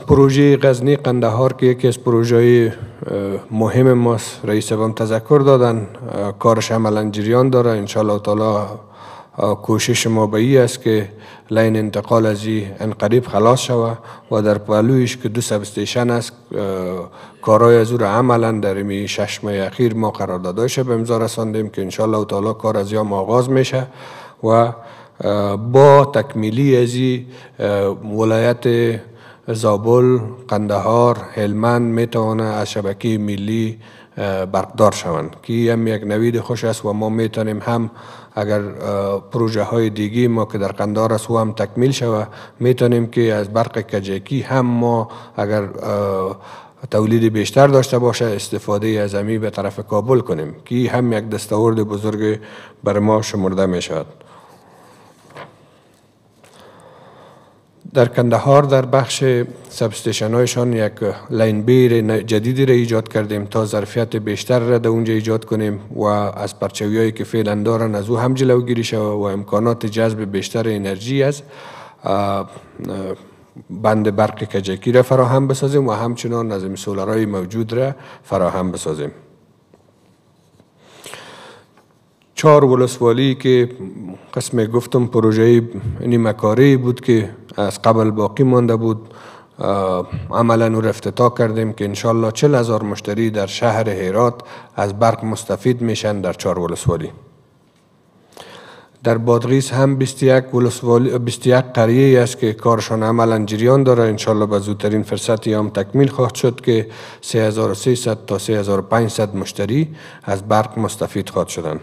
پروژه غزنی قندهار که یکی از پروژه مهم ماست، رئیس هم تذکر دادن، کارش عملا جریان داره. انشاءالله تعالی کوشش ما به این است که لین انتقال از این قریب خلاص شود و در پهلویش که 2 سب استیشن است، کارهای از او را عملا در این 6 ماه اخیر ما قراردادش به امضا رساندیم که انشاءالله تعالی کار از یام آغاز میشه و با تکمیلی از ولایت زابل، قندهار، هلمند میتونه از شبکه ملی برقدار شوند که هم یک نوید خوش است و ما میتونیم هم اگر پروژه های دیگی ما که در قندهار است و هم تکمیل شود میتونیم که از برق کجکی هم ما اگر تولید بیشتر داشته باشه استفاده از امی به طرف کابل کنیم که هم یک دستاورد بزرگ بر ما شمرده می شود. در قندهار در بخش سب استیشن هایشان یک لاین بیر جدیدی را ایجاد کردیم تا ظرفیت بیشتر را در اونجا ایجاد کنیم و از پرچوی هایی که فعلا دارن از او هم جلوگیری شود و امکانات جذب بیشتر انرژی از بند برق کجکی را فراهم بسازیم و همچنان از سولارهای موجود را فراهم بسازیم. 4 ولسوالی که قسم گفتم پروژه نیمکاری بود که از قبل باقی مانده بود، عملا رو افتتاح کردیم که انشالله 40,000 مشتری در شهر هرات از برق مستفید میشن در 4 ولسوالی. در بادغیس هم 21 قریه است که کارشان عملا جریان داره. انشالله به زودترین فرصتی هم تکمیل خواهد شد که 3300 تا 3500 مشتری از برق مستفید خواهد شدن.